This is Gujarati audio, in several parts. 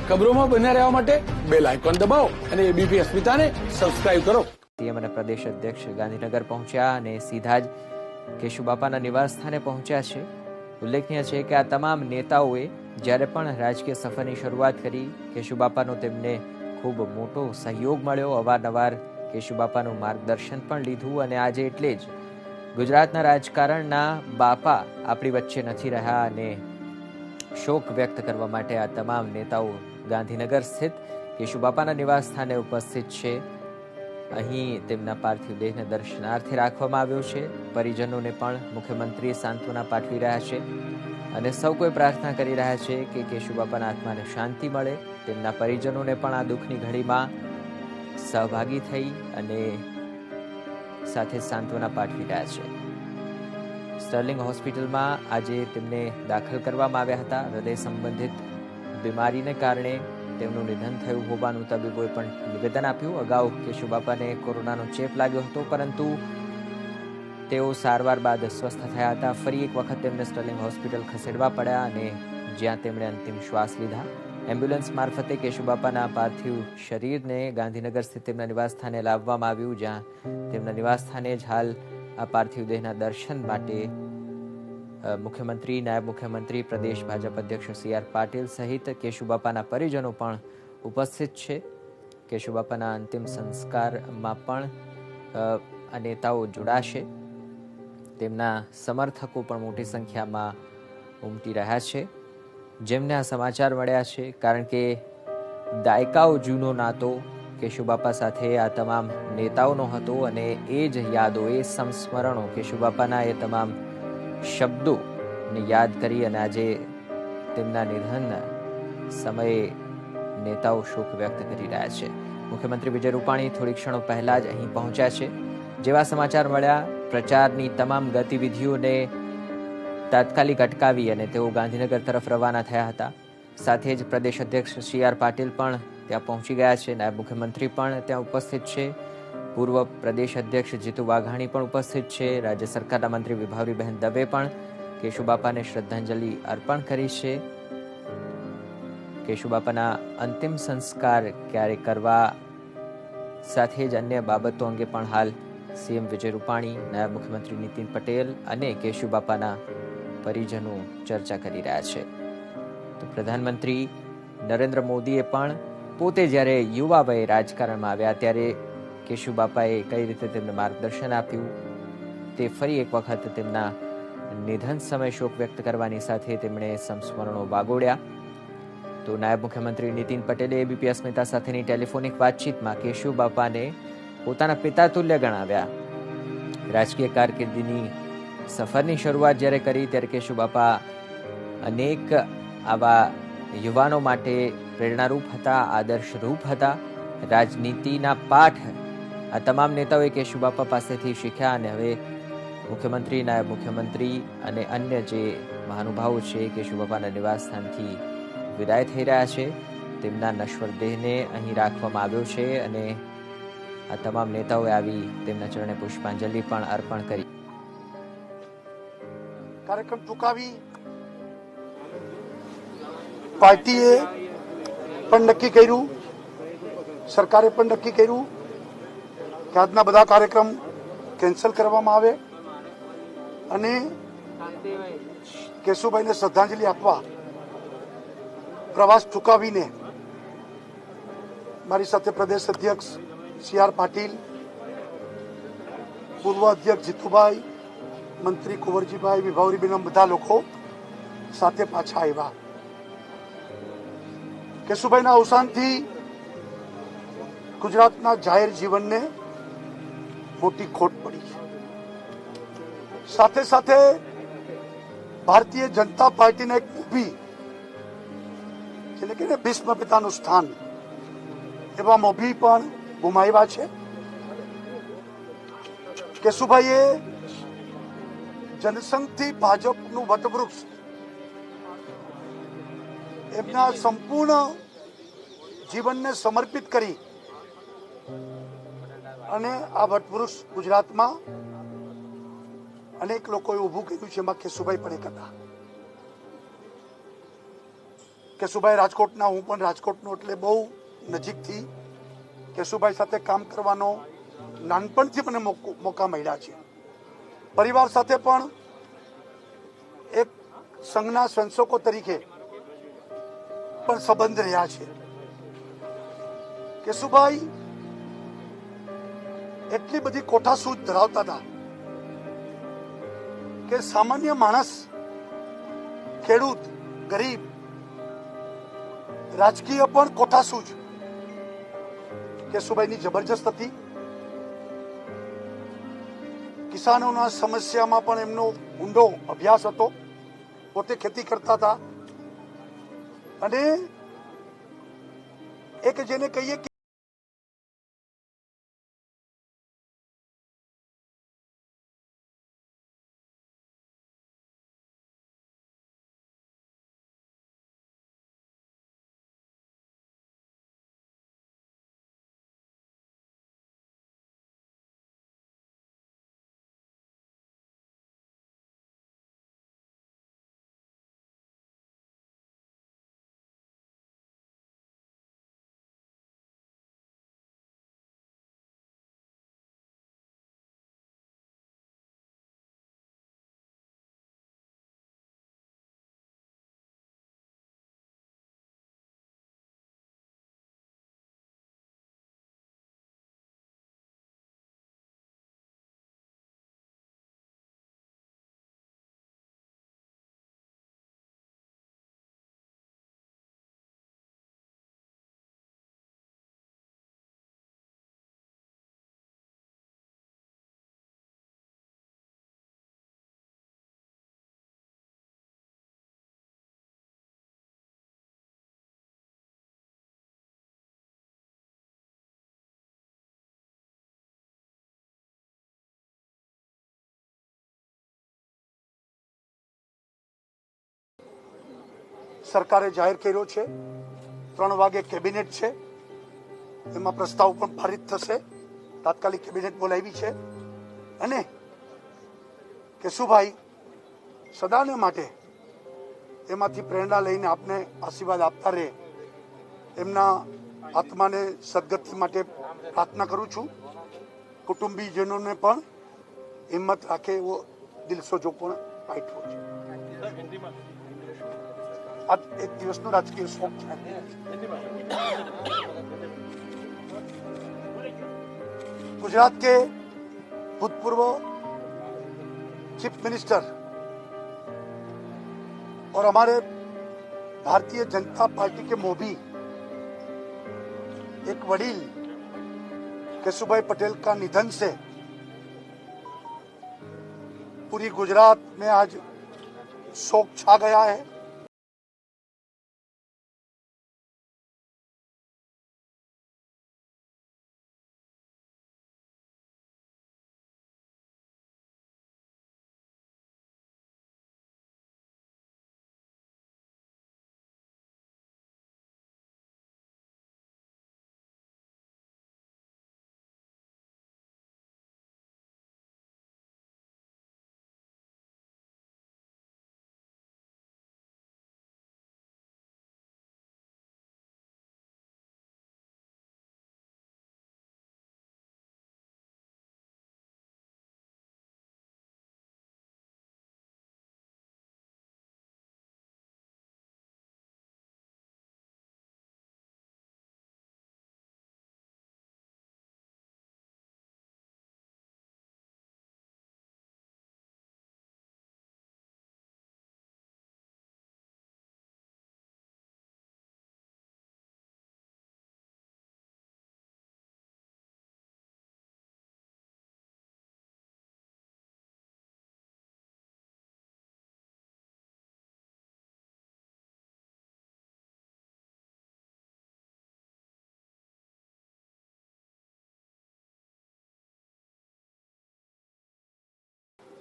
ખબરોમાં બન્યા રહેવા માટે બેલ આઇકોન દબાવો અને એબીપી અસ્મિતાને સબસ્ક્રાઇબ કરો. સીએમ અને પ્રદેશ અધ્યક્ષ ગાંધીનગર પહોંચ્યા અને સીધા જ કેશુબાપાના નિવાસ સ્થાને પહોંચ્યા છે. ઉલ્લેખનીય છે કે આ તમામ નેતાઓએ જ્યારે પણ રાજકીય સફરની શરૂઆત કરી, કેશુબાપાનો તેમને ખૂબ મોટો સહયોગ મળ્યો. અવારનવાર કેશુબાપાનું માર્ગદર્શન પણ લીધું અને આજે એટલે જ ગુજરાતના રાજકારણના બાપા આપણી વચ્ચે નથી રહ્યા અને શોક વ્યક્ત કરવા માટે આ તમામ નેતાઓ ગાંધીનગર સ્થિત કેશુબાપાના નિવાસ સ્થાને ઉપસ્થિત છે. અહીં તેમના પાર્થિવ દેહને દર્શનાર્થે રાખવામાં આવ્યો છે. પરિજનોને પણ મુખ્યમંત્રી સાંત્વના પાઠવી રહ્યા છે અને સૌ કોઈ પ્રાર્થના કરી રહ્યા છે કે કેશુબાપાના આત્માને શાંતિ મળે. તેમના પરિજનોને પણ આ દુઃખની ઘડીમાં સહભાગી થઈ અને સાથે સાંત્વના પાઠવી રહ્યા છે. સ્ટર્લિંગ હોસ્પિટલમાં આજે તેમને દાખલ કરવામાં આવ્યા હતા. હૃદય સંબંધિત બીમારીને કારણે તેમનું નિધન થયું હોવાનું તબીબોએ પણ નિવેદન આપ્યું. અગાઉ કેશુબાપાને કોરોનાનો ચેપ લાગ્યો હતો, પરંતુ તેઓ સારવાર બાદ સ્વસ્થ થયા હતા. ફરી એક વખત તેમને સ્ટર્લિંગ હોસ્પિટલ ખસેડવા પડ્યા અને જ્યાં તેમણે અંતિમ શ્વાસ લીધા. એમ્બ્યુલન્સ મારફતે કેશુબાપાના પાર્થિવ શરીરને ગાંધીનગર સ્થિત તેમના નિવાસસ્થાને લાવવામાં આવ્યું, જ્યાં તેમના નિવાસસ્થાને જ હાલ આ પાર્થિવ દેહના દર્શન માટે મુખ્યમંત્રી, નાયબ મુખ્યમંત્રી, પ્રદેશ ભાજપ અધ્યક્ષ સી આર પાટીલ સહિત કેશુબાપાના પરિજનો પણ ઉપસ્થિત છે. કેશુબાપાના અંતિમ સંસ્કારમાં પણ આ નેતાઓ જોડાશે. તેમના સમર્થકો પણ મોટી સંખ્યામાં ઉમટી રહ્યા છે, જેમને આ સમાચાર મળ્યા છે. કારણ કે દાયકાઓ જૂનો નાતો કેશુબાપા સાથે આ તમામ નેતાઓનો હતો અને એ જ યાદો, એ સંસ્મરણો, કેશુબાપાના એ તમામ શબ્દોને યાદ કરી અને આજે તેમના નિધન સમયે નેતાઓ શોક વ્યક્ત કરી રહ્યા છે. મુખ્યમંત્રી વિજય રૂપાણી થોડી ક્ષણો પહેલા જ અહીં પહોંચ્યા છે. જેવા સમાચાર મળ્યા, પ્રચારની તમામ ગતિવિધિઓને તાત્કાલિક અટકાવી અને તેઓ ગાંધીનગર તરફ રવાના થયા હતા. સાથે જ પ્રદેશ અધ્યક્ષ સી આર પાટીલ પણ ત્યાં પહોંચી ગયા છે. નાયબ મુખ્યમંત્રી પણ ત્યાં ઉપસ્થિત છે. પૂર્વ પ્રદેશ અધ્યક્ષ જીતુ વાઘાણી પણ ઉપસ્થિત છે. રાજ્ય સરકારના મંત્રી વિભાવરીબહેન દવે પણ કેશુબાપાને શ્રદ્ધાંજલિ અર્પણ કરી છે. કેશુબાપાના અંતિમ સંસ્કાર ક્યારે કરવા સાથે જ અન્ય બાબતો અંગે પણ હાલ સીએમ વિજય રૂપાણી, નાયબ મુખ્યમંત્રી નીતિન પટેલ અને કેશુબાપાના પરિજનો ચર્ચા કરી રહ્યા છે. તો પ્રધાનમંત્રી નરેન્દ્ર મોદીએ પણ પોતે જ્યારે યુવા વયે રાજકારણમાં આવ્યા ત્યારે કેશુબાપાએ કઈ રીતે તેમને માર્ગદર્શન આપ્યું તે ફરી એક વખત તેમના નિધન સમયે શોક વ્યક્ત કરવાની સાથે તેમણે સંસ્મરણો વાગોડ્યા. તો નાયબ મુખ્યમંત્રી નીતિન પટેલે એબીપી અસ્મિતા સાથેની ટેલિફોનિક વાતચીતમાં કેશુબાપાને પોતાના પિતા તુલ્ય ગણાવ્યા. રાજકીય કારકિર્દીની સફરની શરૂઆત જ્યારે કરી ત્યારે કેશુબાપા અનેક આવા યુવાનો માટે પ્રેરણારૂપ હતા, આદર્શરૂપ હતા. રાજનીતિના પાઠ આ તમામ નેતાઓએ કેશુબાપા પાસેથી શીખ્યા અને હવે મુખ્યમંત્રી, નાયબ મુખ્યમંત્રી અને અન્ય જે મહાનુભાવો છે કેશુબાપાના નિવાસસ્થાનથી વિદાય થઈ રહ્યા છે. તેમના નશ્વર દેહને અહીં રાખવામાં આવ્યો છે અને આ તમામ નેતાઓએ આવી તેમના ચરણે પુષ્પાંજલિ પણ અર્પણ કરી. કાર્યક્રમ ટૂંકાવી પાર્ટીએ પણ નક્કી કર્યું, સરકારે પણ નક્કી કર્યું કે આજના બધા કાર્યક્રમ કેન્સલ કરવામાં આવે અને કેશુભાઈને શ્રદ્ધાંજલિ આપવા પ્રવાસ ટૂંકાવીને મારી સાથે પ્રદેશ અધ્યક્ષ સી આર પાટીલ, પૂર્વ અધ્યક્ષ જીતુભાઈ, મંત્રી કુંવરજીભાઈ, વિભાવરીબેન, બધા લોકો સાથે પાછા આવ્યા. કેશુભાઈના અવસાનથી ગુજરાતના જાહેર જીવનને મોટી ખોટ પડી છે. સાથે સાથે ભારતીય જનતા પાર્ટીના એક ઊભી જેને કે ભીષ્મ પિતાનું સ્થાન એવા મોભી પણ ગુમાવ્યા છે. કેશુભાઈએ જનસંઘથી ભાજપનું વટવૃક્ષ એમના સંપૂર્ણ જીવનને સમર્પિત કરી અને આ વટવૃક્ષ ગુજરાતમાં અનેક લોકોએ ઊભું કર્યું છે. એમાં કેશુભાઈ પણ એક હતા. કેશુભાઈ રાજકોટના, હું પણ રાજકોટનો, એટલે બહુ નજીકથી કેશુભાઈ સાથે કામ કરવાનો નાનપણથી મને મોકા મળ્યા છે. પરિવાર સાથે પણ એક સંઘના સ્વયંસેવકો તરીકે પણ સંબંધ રહ્યા છે. કેશુભાઈ એટલી બધી કોઠાસૂઝ ધરાવતા હતા કે સામાન્ય માણસ, ખેડૂત, ગરીબ, રાજકીય પણ કોઠાસૂઝ કેશુભાઈની જબરજસ્ત હતી. કિસાનોના સમસ્યામાં પણ એમનો ઊંડો અભ્યાસ હતો. પોતે ખેતી કરતા હતા અને એક જેને કહીએ કે સરકારે જાહેર કર્યો છે 3 વાગે કેબિનેટ છે, એમાં પ્રસ્તાવ પણ પારિત થશે. તાત્કાલિક કેબિનેટ બોલાવી છે અને કેશુભાઈ સદાને માટે એમાંથી પ્રેરણા લઈને આપને આશીર્વાદ આપતા રહે, એમના આત્માને સદગતિ માટે પ્રાર્થના કરું છું. કુટુંબીજનોને પણ હિંમત રાખે એવો દિલસોજો પણ પાઠવો છે. आज एक दिवस नो राजकीय शोक है. गुजरात के भूतपूर्व चीफ मिनिस्टर और हमारे भारतीय जनता पार्टी के मोभी एक वडील केशुभाई पटेल का निधन से पूरी गुजरात में आज शोक छा गया है.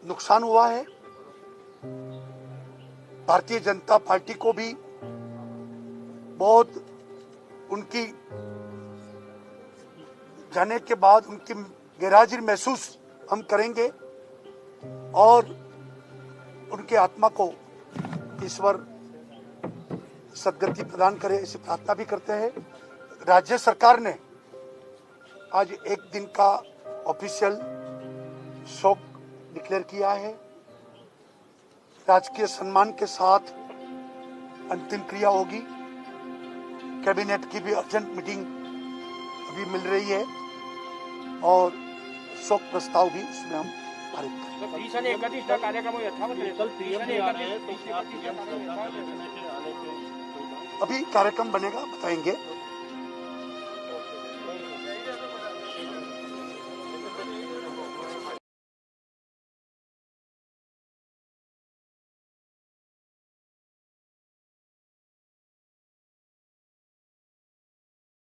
नुकसान हुआ है. भारतीय जनता पार्टी को भी बहुत उनकी जाने के बाद उनकी गैरहाजिरी महसूस हम करेंगे और उनके आत्मा को ईश्वर सदगति प्रदान करे ऐसी प्रार्थना भी करते हैं। राज्य सरकार ने आज एक दिन का ऑफिशियल शोक डिक्लेयर किया है। राजकीय सम्मान के साथ अंतिम क्रिया होगी। कैबिनेट की भी अर्जेंट मीटिंग अभी मिल रही है और शोक प्रस्ताव भी इसमें हम पारित करेंगे। अभी कार्यक्रम बनेगा, बताएंगे।